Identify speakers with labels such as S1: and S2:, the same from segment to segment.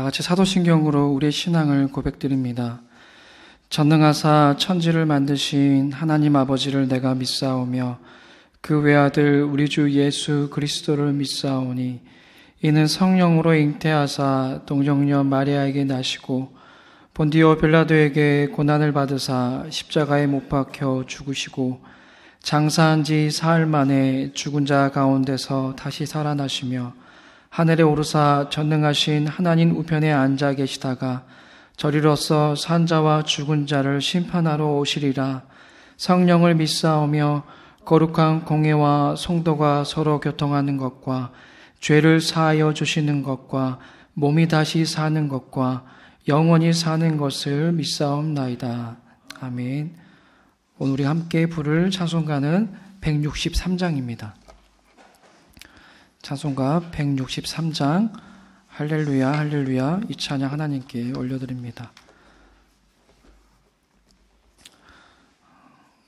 S1: 다 같이 사도신경으로 우리의 신앙을 고백드립니다. 전능하사 천지를 만드신 하나님 아버지를 내가 믿사오며 그 외아들 우리 주 예수 그리스도를 믿사오니 이는 성령으로 잉태하사 동정녀 마리아에게 나시고 본디오 빌라도에게 고난을 받으사 십자가에 못 박혀 죽으시고 장사한 지 사흘 만에 죽은 자 가운데서 다시 살아나시며 하늘에 오르사 전능하신 하나님 우편에 앉아 계시다가 저리로서 산 자와 죽은 자를 심판하러 오시리라. 성령을 믿사오며 거룩한 공회와 성도가 서로 교통하는 것과 죄를 사하여 주시는 것과 몸이 다시 사는 것과 영원히 사는 것을 믿사옵나이다. 아멘. 오늘 우리 함께 부를 찬송가는 163장입니다. 찬송가 163장 할렐루야 할렐루야 이 찬양 하나님께 올려드립니다.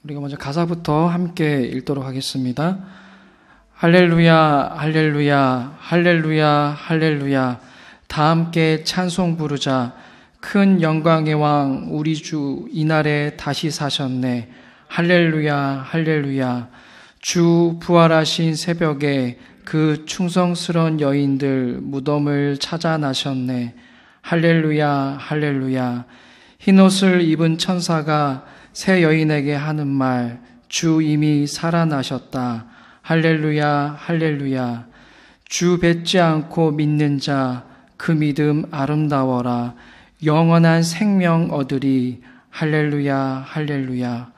S1: 우리가 먼저 가사부터 함께 읽도록 하겠습니다. 할렐루야 할렐루야 할렐루야 할렐루야 다 함께 찬송 부르자. 큰 영광의 왕 우리 주 이날에 다시 사셨네. 할렐루야 할렐루야. 주 부활하신 새벽에 그 충성스러운 여인들 무덤을 찾아 나셨네. 할렐루야 할렐루야. 흰옷을 입은 천사가 새 여인에게 하는 말, 주 이미 살아나셨다. 할렐루야 할렐루야. 주 뵙지 않고 믿는 자 그 믿음 아름다워라. 영원한 생명 얻으리. 할렐루야 할렐루야.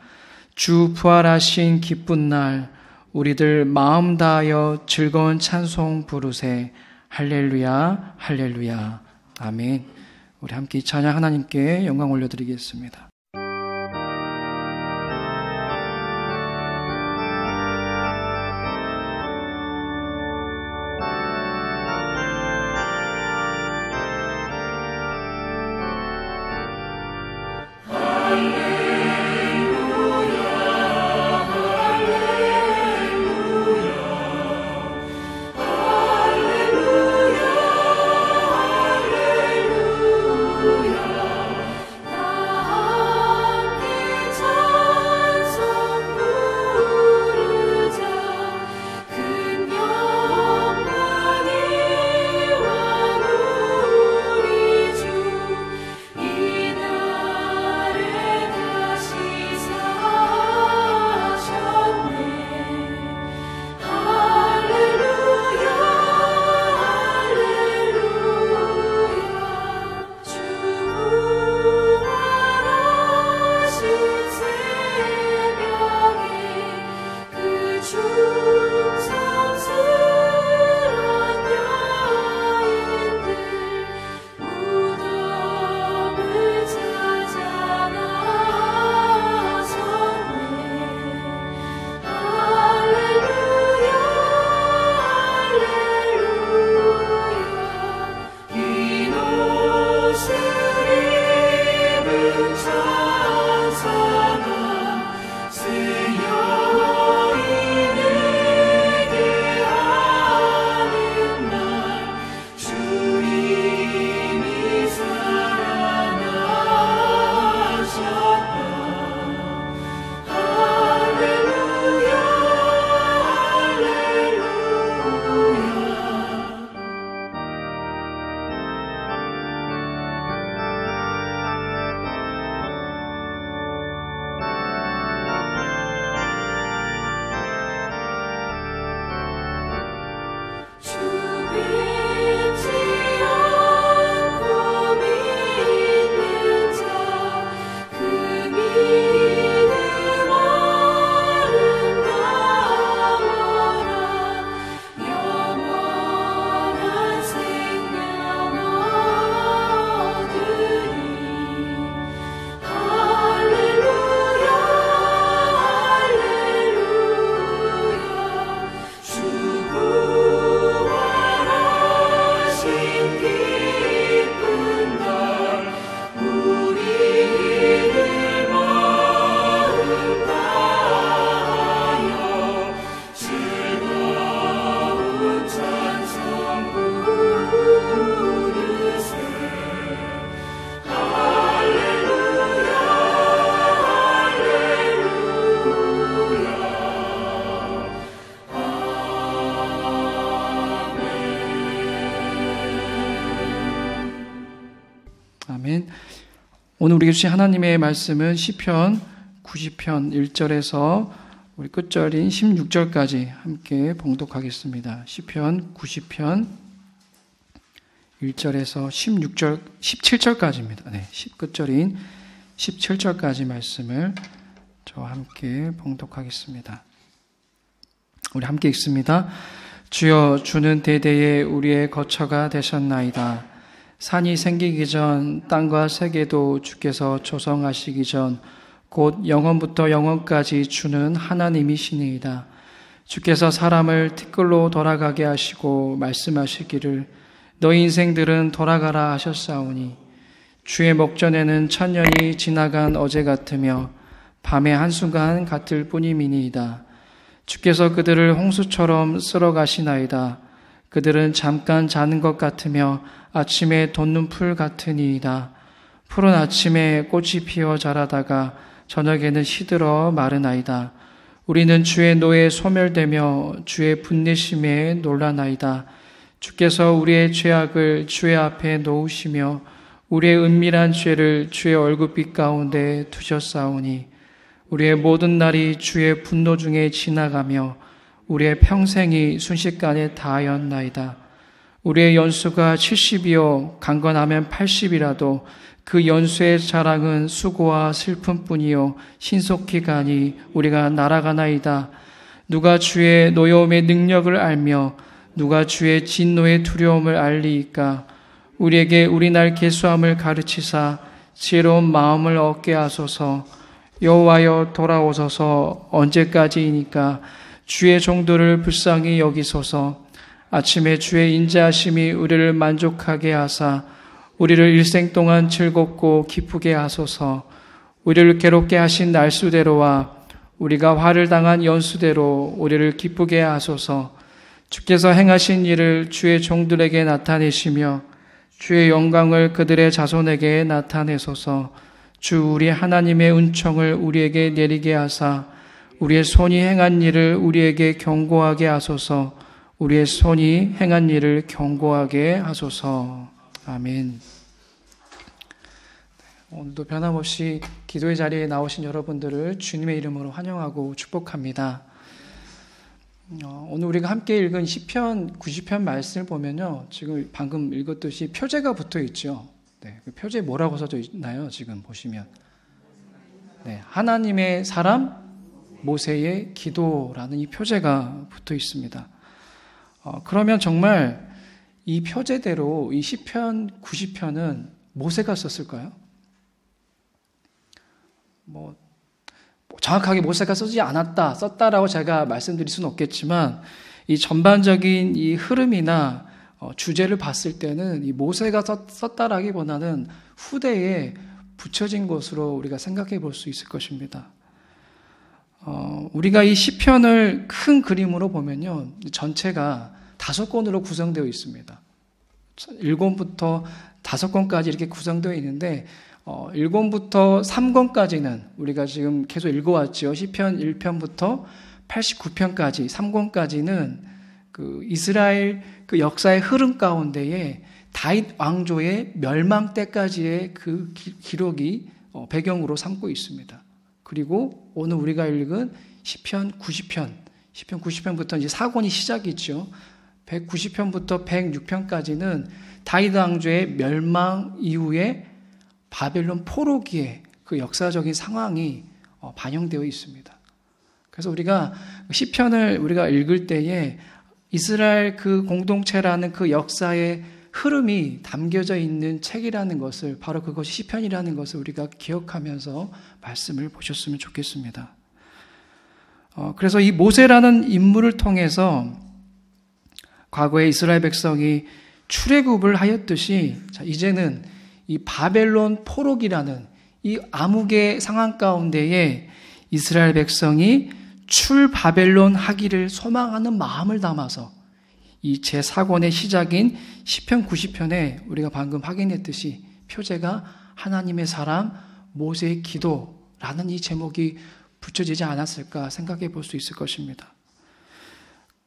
S1: 주 부활하신 기쁜 날 우리들 마음 다하여 즐거운 찬송 부르세. 할렐루야 할렐루야. 아멘. 우리 함께 이 찬양 하나님께 영광 올려드리겠습니다.
S2: 할렐루야
S1: 아멘. 오늘 우리에게 주신 하나님의 말씀은 시편 90편 1절에서 우리 끝절인 16절까지 함께 봉독하겠습니다. 시편 90편 1절에서 17절까지입니다. 네, 끝절인 17절까지 말씀을 저와 함께 봉독하겠습니다. 우리 함께 읽습니다. 주여, 주는 대대에 우리의 거처가 되셨나이다. 산이 생기기 전 땅과 세계도 주께서 조성하시기 전 곧 영원부터 영원까지 주는 하나님이시니이다. 주께서 사람을 티끌로 돌아가게 하시고 말씀하시기를 너희 인생들은 돌아가라 하셨사오니 주의 목전에는 천년이 지나간 어제 같으며 밤의 한순간 같을 뿐이미니이다. 주께서 그들을 홍수처럼 쓸어 가시나이다. 그들은 잠깐 자는 것 같으며 아침에 돋는 풀 같으니이다. 푸른 아침에 꽃이 피어 자라다가 저녁에는 시들어 마르나이다. 우리는 주의 노에 소멸되며 주의 분내심에 놀라나이다. 주께서 우리의 죄악을 주의 앞에 놓으시며 우리의 은밀한 죄를 주의 얼굴빛 가운데 두셨사오니 우리의 모든 날이 주의 분노 중에 지나가며 우리의 평생이 순식간에 다하였나이다. 우리의 연수가 70이요 강건하면 80이라도 그 연수의 자랑은 수고와 슬픔뿐이요 신속히 가니 우리가 날아가나이다. 누가 주의 노여움의 능력을 알며 누가 주의 진노의 두려움을 알리이까. 우리에게 우리 날 계수함을 가르치사 지혜로운 마음을 얻게 하소서. 여호와여 돌아오소서. 언제까지이니까 주의 종들을 불쌍히 여기소서. 아침에 주의 인자하심이 우리를 만족하게 하사 우리를 일생 동안 즐겁고 기쁘게 하소서. 우리를 괴롭게 하신 날수대로와 우리가 화를 당한 연수대로 우리를 기쁘게 하소서. 주께서 행하신 일을 주의 종들에게 나타내시며 주의 영광을 그들의 자손에게 나타내소서. 주 우리 하나님의 은총을 우리에게 내리게 하사 우리의 손이 행한 일을 우리에게 경고하게 하소서. 우리의 손이 행한 일을 경고하게 하소서. 아멘. 오늘도 변함없이 기도의 자리에 나오신 여러분들을 주님의 이름으로 환영하고 축복합니다. 오늘 우리가 함께 읽은 시편 90편 말씀을 보면요, 지금 방금 읽었듯이 표제가 붙어 있죠. 네, 그 표제에 뭐라고 써져 있나요? 지금 보시면 네, 하나님의 사람 모세의 기도라는 이 표제가 붙어 있습니다. 그러면 정말 이 표제대로 이 시편 90편은 모세가 썼을까요? 정확하게 모세가 쓰지 않았다, 썼다라고 제가 말씀드릴 수는 없겠지만 이 전반적인 이 흐름이나 주제를 봤을 때는 이 모세가 썼다라기보다는 후대에 붙여진 것으로 우리가 생각해 볼 수 있을 것입니다. 우리가 이 시편을 큰 그림으로 보면요, 전체가 5권으로 구성되어 있습니다. 1권부터 5권까지 이렇게 구성되어 있는데 1권부터 3권까지는 우리가 지금 계속 읽어왔죠. 시편 1편부터 89편까지 3권까지는 그 이스라엘 그 역사의 흐름 가운데에 다윗 왕조의 멸망 때까지의 그 기록이 배경으로 삼고 있습니다. 그리고 오늘 우리가 읽은 시편 90편부터 이제 4권이 시작이죠. 190편부터 106편까지는 다윗 왕조의 멸망 이후에 바벨론 포로기의 그 역사적인 상황이 반영되어 있습니다. 그래서 우리가 시편을 우리가 읽을 때에 이스라엘 그 공동체라는 그 역사의 흐름이 담겨져 있는 책이라는 것을, 바로 그것이 시편이라는 것을 우리가 기억하면서 말씀을 보셨으면 좋겠습니다. 그래서 이 모세라는 인물을 통해서 과거에 이스라엘 백성이 출애굽을 하였듯이 이제는 이 바벨론 포로기라는 이 암흑의 상황 가운데에 이스라엘 백성이 출바벨론 하기를 소망하는 마음을 담아서 이 제4권의 시작인 시편 90편에 우리가 방금 확인했듯이 표제가 하나님의 사람 모세의 기도라는 이 제목이 붙여지지 않았을까 생각해 볼 수 있을 것입니다.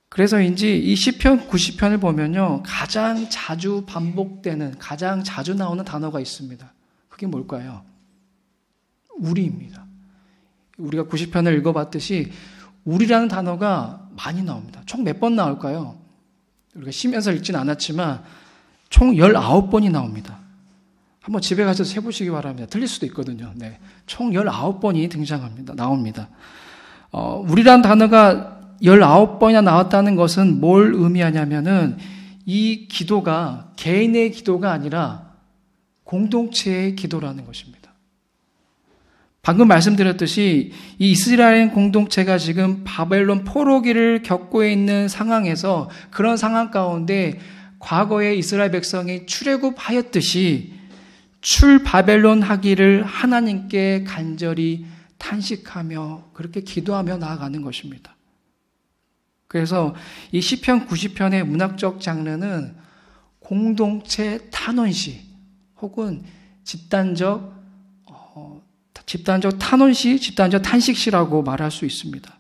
S1: 그래서인지 이 시편 90편을 보면요, 가장 자주 반복되는, 가장 자주 나오는 단어가 있습니다. 그게 뭘까요? 우리입니다. 우리가 90편을 읽어봤듯이 우리라는 단어가 많이 나옵니다. 총 몇 번 나올까요? 우리가 쉬면서 읽지는 않았지만 총 19번이 나옵니다. 한번 집에 가셔서 세보시기 바랍니다. 틀릴 수도 있거든요. 네, 총 19번이 나옵니다. 우리라는 단어가 19번이나 나왔다는 것은 뭘 의미하냐면은 이 기도가 개인의 기도가 아니라 공동체의 기도라는 것입니다. 방금 말씀드렸듯이 이 이스라엘 공동체가 지금 바벨론 포로기를 겪고 있는 상황에서 그런 상황 가운데 과거에 이스라엘 백성이 출애굽하였듯이 출바벨론 하기를 하나님께 간절히 탄식하며 그렇게 기도하며 나아가는 것입니다. 그래서 이 시편 90편의 문학적 장르는 공동체 탄원시 혹은 집단적 탄원시, 집단적 탄식시라고 말할 수 있습니다.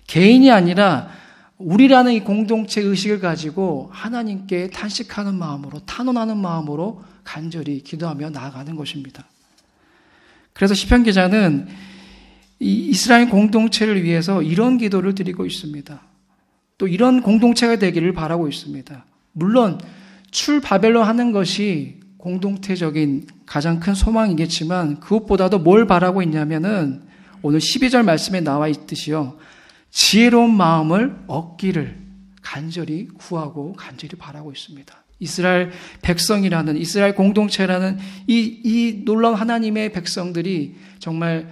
S1: 개인이 아니라 우리라는 이 공동체 의식을 가지고 하나님께 탄식하는 마음으로, 탄원하는 마음으로 간절히 기도하며 나아가는 것입니다. 그래서 시편 기자는 이 이스라엘 공동체를 위해서 이런 기도를 드리고 있습니다. 또 이런 공동체가 되기를 바라고 있습니다. 물론 출바벨론 하는 것이 공동체적인 가장 큰 소망이겠지만 그것보다도 뭘 바라고 있냐면은 오늘 12절 말씀에 나와 있듯이요. 지혜로운 마음을 얻기를 간절히 구하고 간절히 바라고 있습니다. 이스라엘 백성이라는 이스라엘 공동체라는 이 놀라운 하나님의 백성들이 정말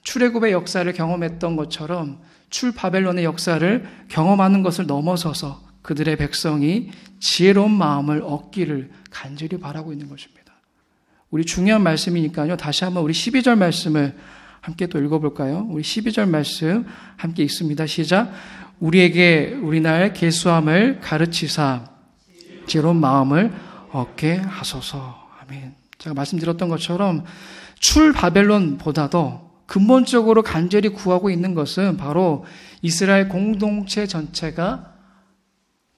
S1: 출애굽의 역사를 경험했던 것처럼 출바벨론의 역사를 경험하는 것을 넘어서서 그들의 백성이 지혜로운 마음을 얻기를 간절히 바라고 있는 것입니다. 우리 중요한 말씀이니까요. 다시 한번 우리 12절 말씀을 함께 또 읽어볼까요? 우리 12절 말씀 함께 읽습니다. 시작. 우리에게 우리날 계수함을 가르치사 지혜로운 마음을 얻게 하소서. 아멘. 제가 말씀드렸던 것처럼 출바벨론보다도 근본적으로 간절히 구하고 있는 것은 바로 이스라엘 공동체 전체가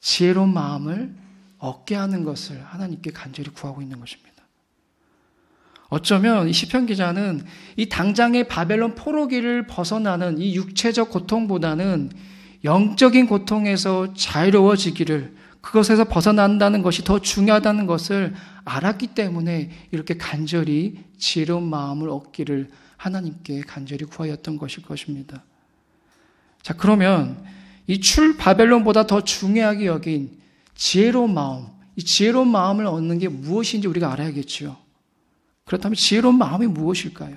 S1: 지혜로운 마음을 얻게 하는 것을 하나님께 간절히 구하고 있는 것입니다. 어쩌면 이 시편 기자는 이 당장의 바벨론 포로기를 벗어나는 이 육체적 고통보다는 영적인 고통에서 자유로워지기를, 그것에서 벗어난다는 것이 더 중요하다는 것을 알았기 때문에 이렇게 간절히 지혜로운 마음을 얻기를 하나님께 간절히 구하였던 것일 것입니다. 자, 그러면 이 출바벨론보다 더 중요하게 여긴 지혜로운 마음, 이 지혜로운 마음을 얻는 게 무엇인지 우리가 알아야겠지요. 그렇다면 지혜로운 마음이 무엇일까요?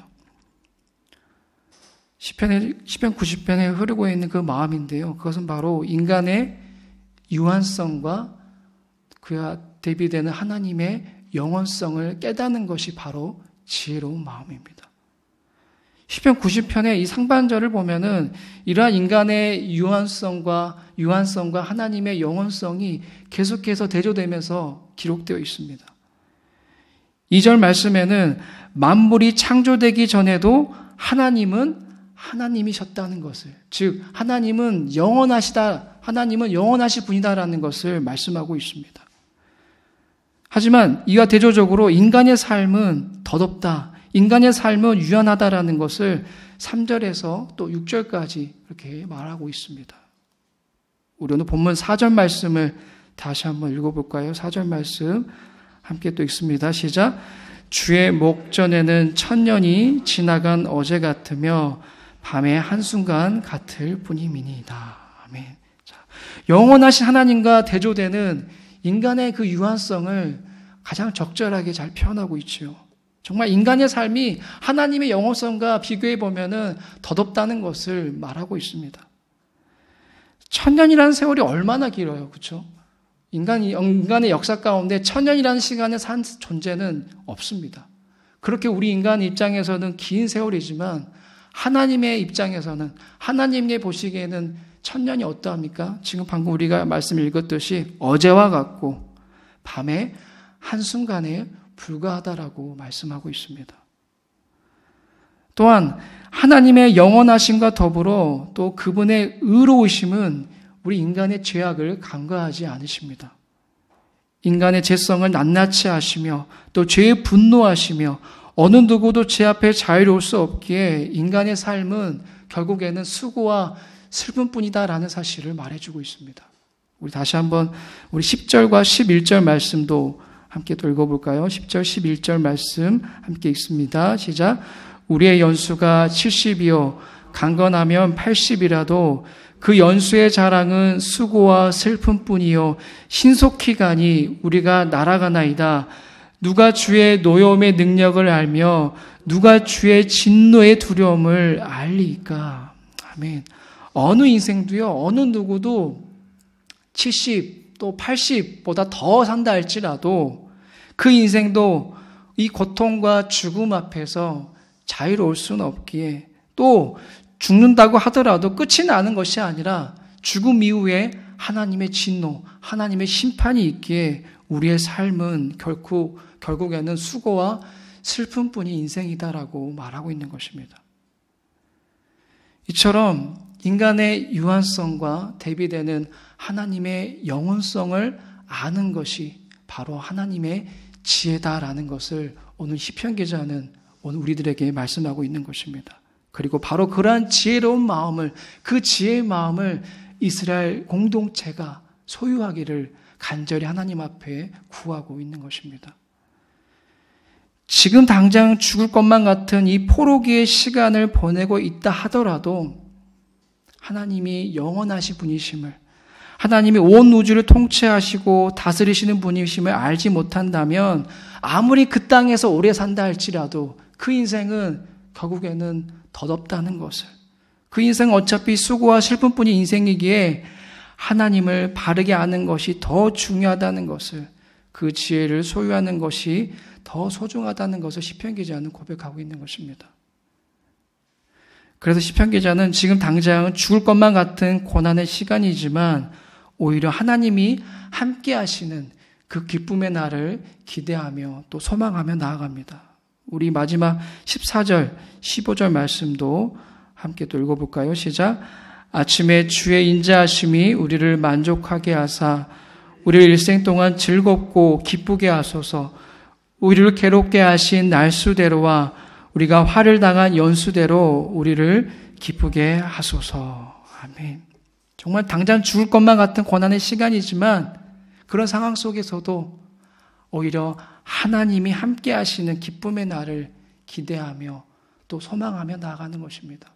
S1: 시편 90편에 흐르고 있는 그 마음인데요. 그것은 바로 인간의 유한성과 그와 대비되는 하나님의 영원성을 깨닫는 것이 바로 지혜로운 마음입니다. 시편 90편의 이 상반절을 보면은 이러한 인간의 유한성과 하나님의 영원성이 계속해서 대조되면서 기록되어 있습니다. 2절 말씀에는 만물이 창조되기 전에도 하나님이셨다는 것을, 즉 하나님은 영원하신 분이다라는 것을 말씀하고 있습니다. 하지만 이와 대조적으로 인간의 삶은 더덥다, 인간의 삶은 유한하다라는 것을 3절에서 또 6절까지 이렇게 말하고 있습니다. 우리 오늘 본문 4절 말씀을 다시 한번 읽어볼까요? 4절 말씀 함께 또 읽습니다. 시작. 주의 목전에는 1000년이 지나간 어제 같으며 밤의 한순간 같을 뿐이니이다. 아멘. 자, 영원하신 하나님과 대조되는 인간의 그 유한성을 가장 적절하게 잘 표현하고 있지요. 정말 인간의 삶이 하나님의 영원성과 비교해 보면은 더덥다는 것을 말하고 있습니다. 1000년이라는 세월이 얼마나 길어요, 그렇죠? 인간의 역사 가운데 1000년이라는 시간에 산 존재는 없습니다. 그렇게 우리 인간 입장에서는 긴 세월이지만 하나님의 입장에서는, 하나님의 보시기에는 1000년이 어떠합니까? 지금 방금 우리가 말씀을 읽었듯이 어제와 같고 밤의 한순간에 불과하다라고 말씀하고 있습니다. 또한 하나님의 영원하심과 더불어 또 그분의 의로우심은 우리 인간의 죄악을 간과하지 않으십니다. 인간의 죄성을 낱낱이 하시며 또 죄에 분노하시며 어느 누구도 제 앞에 자유로울 수 없기에 인간의 삶은 결국에는 수고와 슬픔뿐이다라는 사실을 말해주고 있습니다. 우리 다시 한번 우리 10절과 11절 말씀도 함께 또 읽어볼까요? 10절, 11절 말씀 함께 읽습니다. 시작. 우리의 연수가 70이요 강건하면 80이라도 그 연수의 자랑은 수고와 슬픔뿐이요 신속히 가니 우리가 날아가나이다. 누가 주의 노여움의 능력을 알며 누가 주의 진노의 두려움을 알리까. 아멘. 어느 인생도요, 어느 누구도 70 또 80보다 더 산다 할지라도 그 인생도 이 고통과 죽음 앞에서 자유로울 수는 없기에, 또 죽는다고 하더라도 끝이 나는 것이 아니라 죽음 이후에 하나님의 진노, 하나님의 심판이 있기에 우리의 삶은 결국에는 수고와 슬픔뿐이 인생이다라고 말하고 있는 것입니다. 이처럼 인간의 유한성과 대비되는 하나님의 영원성을 아는 것이 바로 하나님의 지혜다라는 것을 오늘 시편 기자는 오늘 우리들에게 말씀하고 있는 것입니다. 그리고 바로 그러한 지혜로운 마음을, 그 지혜의 마음을 이스라엘 공동체가 소유하기를 간절히 하나님 앞에 구하고 있는 것입니다. 지금 당장 죽을 것만 같은 이 포로기의 시간을 보내고 있다 하더라도 하나님이 영원하신 분이심을, 하나님이 온 우주를 통치하시고 다스리시는 분이심을 알지 못한다면 아무리 그 땅에서 오래 산다 할지라도 그 인생은 결국에는 덧없다는 것을, 그 인생은 어차피 수고와 슬픔뿐인 인생이기에 하나님을 바르게 아는 것이 더 중요하다는 것을, 그 지혜를 소유하는 것이 더 소중하다는 것을 시편 기자는 고백하고 있는 것입니다. 그래서 시편 기자는 지금 당장 죽을 것만 같은 고난의 시간이지만 오히려 하나님이 함께 하시는 그 기쁨의 날을 기대하며 또 소망하며 나아갑니다. 우리 마지막 14절, 15절 말씀도 함께 또 읽어볼까요? 시작. 아침에 주의 인자하심이 우리를 만족하게 하사 우리를 일생 동안 즐겁고 기쁘게 하소서. 우리를 괴롭게 하신 날수대로와 우리가 화를 당한 연수대로 우리를 기쁘게 하소서. 아멘. 정말 당장 죽을 것만 같은 고난의 시간이지만 그런 상황 속에서도 오히려 하나님이 함께 하시는 기쁨의 날을 기대하며 또 소망하며 나아가는 것입니다.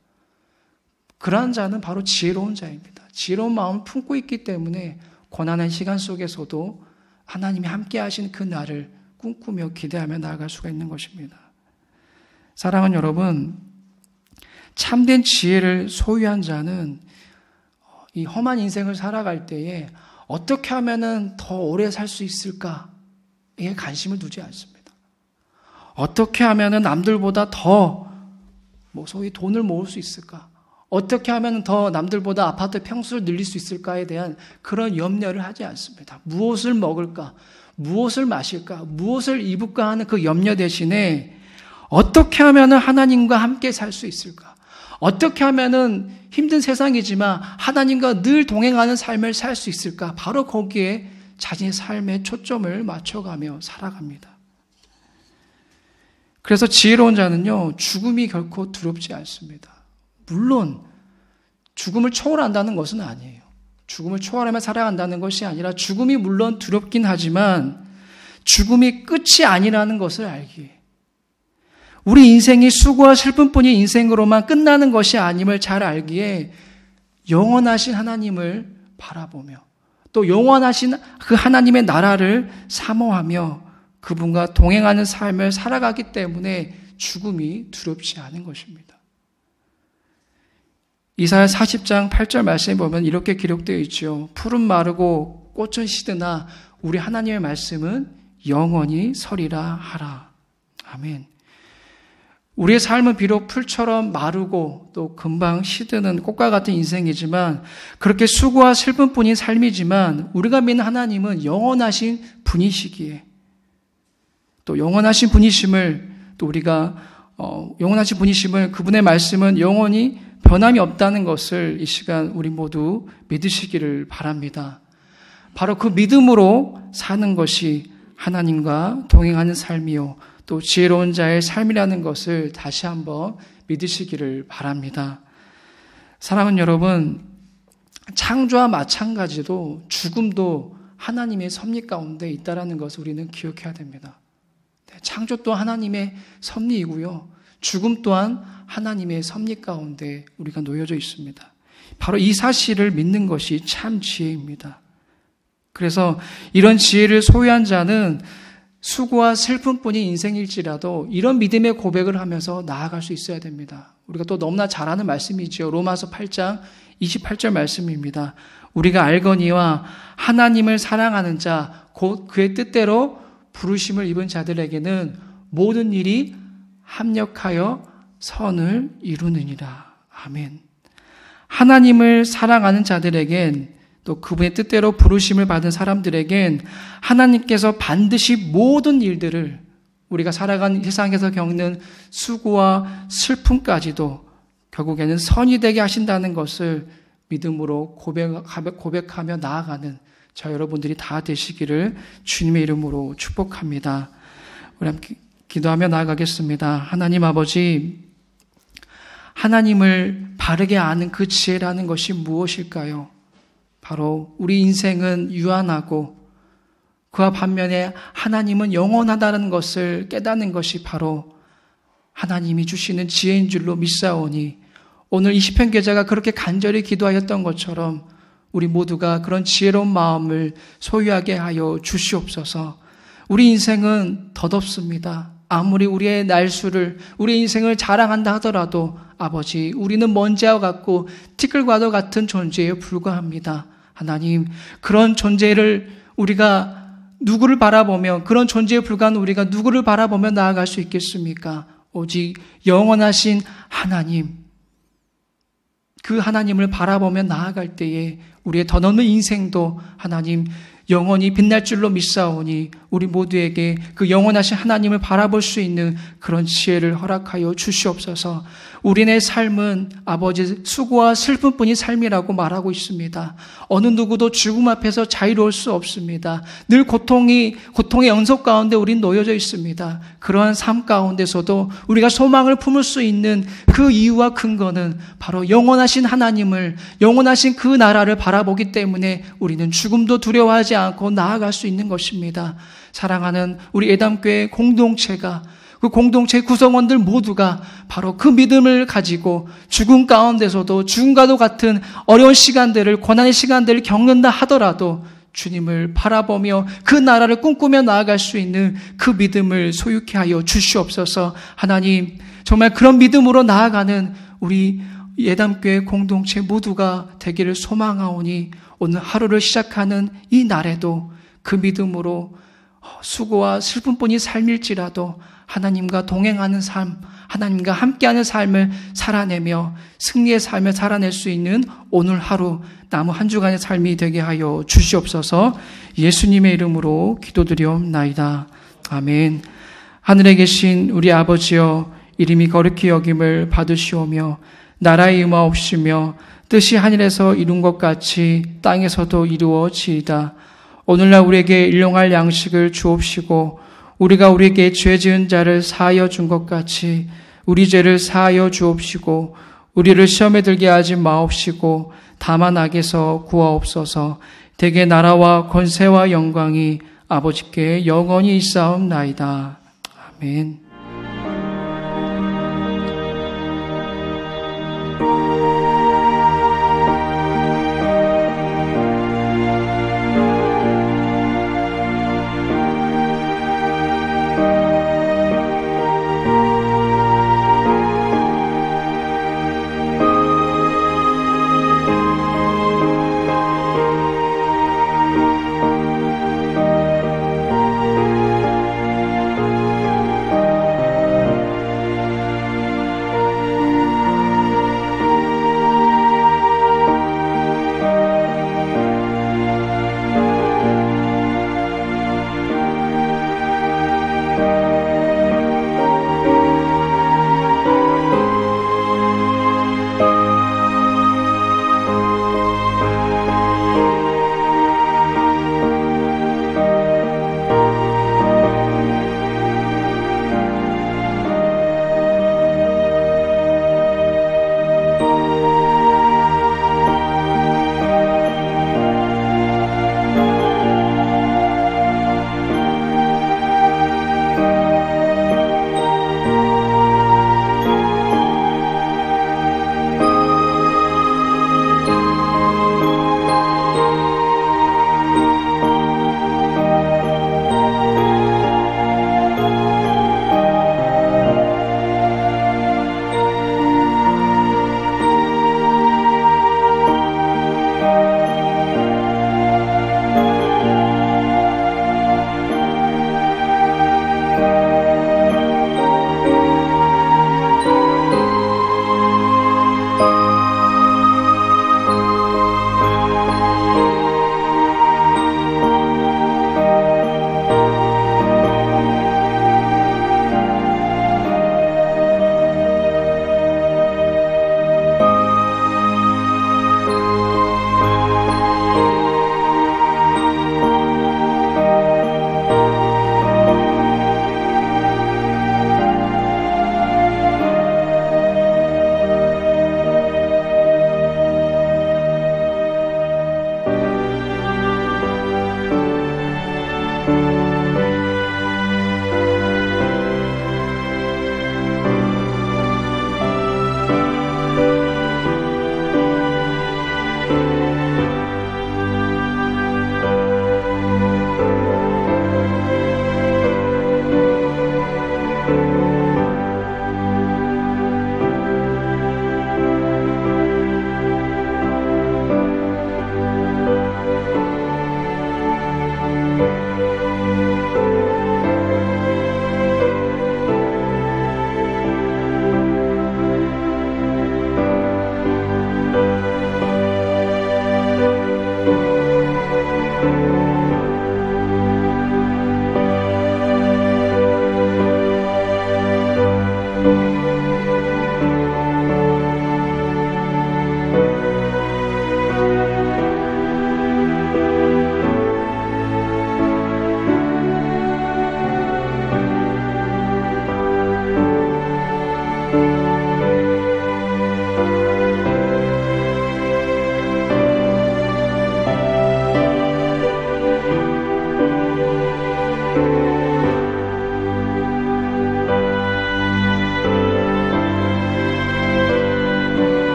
S1: 그러한 자는 바로 지혜로운 자입니다. 지혜로운 마음을 품고 있기 때문에 고난의 시간 속에서도 하나님이 함께 하신 그 날을 꿈꾸며 기대하며 나아갈 수가 있는 것입니다. 사랑하는 여러분, 참된 지혜를 소유한 자는 이 험한 인생을 살아갈 때에 어떻게 하면은 더 오래 살 수 있을까에 관심을 두지 않습니다. 어떻게 하면은 남들보다 더 소위 돈을 모을 수 있을까? 어떻게 하면 더 남들보다 아파트 평수를 늘릴 수 있을까에 대한 그런 염려를 하지 않습니다. 무엇을 먹을까? 무엇을 마실까? 무엇을 입을까 하는 그 염려 대신에 어떻게 하면 하나님과 함께 살 수 있을까? 어떻게 하면 힘든 세상이지만 하나님과 늘 동행하는 삶을 살 수 있을까? 바로 거기에 자신의 삶의 초점을 맞춰가며 살아갑니다. 그래서 지혜로운 자는요, 죽음이 결코 두렵지 않습니다. 물론 죽음을 초월한다는 것은 아니에요. 죽음을 초월하며 살아간다는 것이 아니라 죽음이 물론 두렵긴 하지만 죽음이 끝이 아니라는 것을 알기에, 우리 인생이 수고와 슬픔뿐인 인생으로만 끝나는 것이 아님을 잘 알기에 영원하신 하나님을 바라보며 또 영원하신 그 하나님의 나라를 사모하며 그분과 동행하는 삶을 살아가기 때문에 죽음이 두렵지 않은 것입니다. 이사야 40장 8절 말씀에 보면 이렇게 기록되어 있죠. 풀은 마르고 꽃은 시드나 우리 하나님의 말씀은 영원히 서리라 하라. 아멘. 우리의 삶은 비록 풀처럼 마르고 또 금방 시드는 꽃과 같은 인생이지만 그렇게 수고와 슬픔뿐인 삶이지만 우리가 믿는 하나님은 영원하신 분이시기에 또 영원하신 분이심을 또 우리가 영원하신 분이심을 그분의 말씀은 영원히 변함이 없다는 것을 이 시간 우리 모두 믿으시기를 바랍니다. 바로 그 믿음으로 사는 것이 하나님과 동행하는 삶이요 또 지혜로운 자의 삶이라는 것을 다시 한번 믿으시기를 바랍니다. 사랑하는 여러분, 창조와 마찬가지로 죽음도 하나님의 섭리 가운데 있다는 것을 우리는 기억해야 됩니다. 창조 또한 하나님의 섭리이고요. 죽음 또한 하나님의 섭리 가운데 우리가 놓여져 있습니다. 바로 이 사실을 믿는 것이 참 지혜입니다. 그래서 이런 지혜를 소유한 자는 수고와 슬픔뿐인 인생일지라도 이런 믿음의 고백을 하면서 나아갈 수 있어야 됩니다. 우리가 또 너무나 잘 아는 말씀이죠. 로마서 8장 28절 말씀입니다. 우리가 알거니와 하나님을 사랑하는 자, 곧 그의 뜻대로 부르심을 입은 자들에게는 모든 일이 합력하여 선을 이루느니라. 아멘. 하나님을 사랑하는 자들에겐, 또 그분의 뜻대로 부르심을 받은 사람들에겐 하나님께서 반드시 모든 일들을, 우리가 살아가는 세상에서 겪는 수고와 슬픔까지도 결국에는 선이 되게 하신다는 것을 믿음으로 고백하며 나아가는 저 여러분들이 다 되시기를 주님의 이름으로 축복합니다. 우리 함께 기도하며 나아가겠습니다. 하나님 아버지, 하나님을 바르게 아는 그 지혜라는 것이 무엇일까요? 바로 우리 인생은 유한하고 그와 반면에 하나님은 영원하다는 것을 깨닫는 것이 바로 하나님이 주시는 지혜인 줄로 믿사오니, 오늘 이 시편 기자가 그렇게 간절히 기도하였던 것처럼 우리 모두가 그런 지혜로운 마음을 소유하게 하여 주시옵소서. 우리 인생은 덧없습니다. 아무리 우리의 날수를, 우리 인생을 자랑한다 하더라도 아버지, 우리는 먼지와 같고 티끌과도 같은 존재에 불과합니다. 하나님, 그런 존재를 우리가 누구를 바라보며, 그런 존재에 불과한 우리가 누구를 바라보며 나아갈 수 있겠습니까? 오직 영원하신 하나님, 그 하나님을 바라보며 나아갈 때에 우리의 더 넘는 인생도 하나님 영원히 빛날 줄로 믿사오니, 우리 모두에게 그 영원하신 하나님을 바라볼 수 있는 그런 지혜를 허락하여 주시옵소서. 우리네 삶은 아버지 수고와 슬픔뿐인 삶이라고 말하고 있습니다. 어느 누구도 죽음 앞에서 자유로울 수 없습니다. 늘 고통의 연속 가운데 우린 놓여져 있습니다. 그러한 삶 가운데서도 우리가 소망을 품을 수 있는 그 이유와 근거는 바로 영원하신 하나님을, 영원하신 그 나라를 바라보기 때문에 우리는 죽음도 두려워하지 않고 나아갈 수 있는 것입니다. 사랑하는 우리 예담교회 공동체가, 그 공동체 구성원들 모두가 바로 그 믿음을 가지고 죽음 가운데서도 죽음과도 같은 어려운 시간들을, 고난의 시간들을 겪는다 하더라도 주님을 바라보며 그 나라를 꿈꾸며 나아갈 수 있는 그 믿음을 소유케 하여 주시옵소서. 하나님, 정말 그런 믿음으로 나아가는 우리 예담교회 공동체 모두가 되기를 소망하오니, 오늘 하루를 시작하는 이 날에도 그 믿음으로 수고와 슬픔뿐인 삶일지라도 하나님과 동행하는 삶, 하나님과 함께하는 삶을 살아내며 승리의 삶을 살아낼 수 있는 오늘 하루, 남은 한 주간의 삶이 되게 하여 주시옵소서. 예수님의 이름으로 기도드리옵나이다. 아멘. 하늘에 계신 우리 아버지여, 이름이 거룩히 여김을 받으시오며 나라의 임하옵시며 뜻이 하늘에서 이룬 것 같이 땅에서도 이루어지이다. 오늘날 우리에게 일용할 양식을 주옵시고, 우리가 우리에게 죄 지은 자를 사하여 준 것 같이 우리 죄를 사하여 주옵시고, 우리를 시험에 들게 하지 마옵시고 다만 악에서 구하옵소서. 대개 나라와 권세와 영광이 아버지께 영원히 있사옵나이다. 아멘.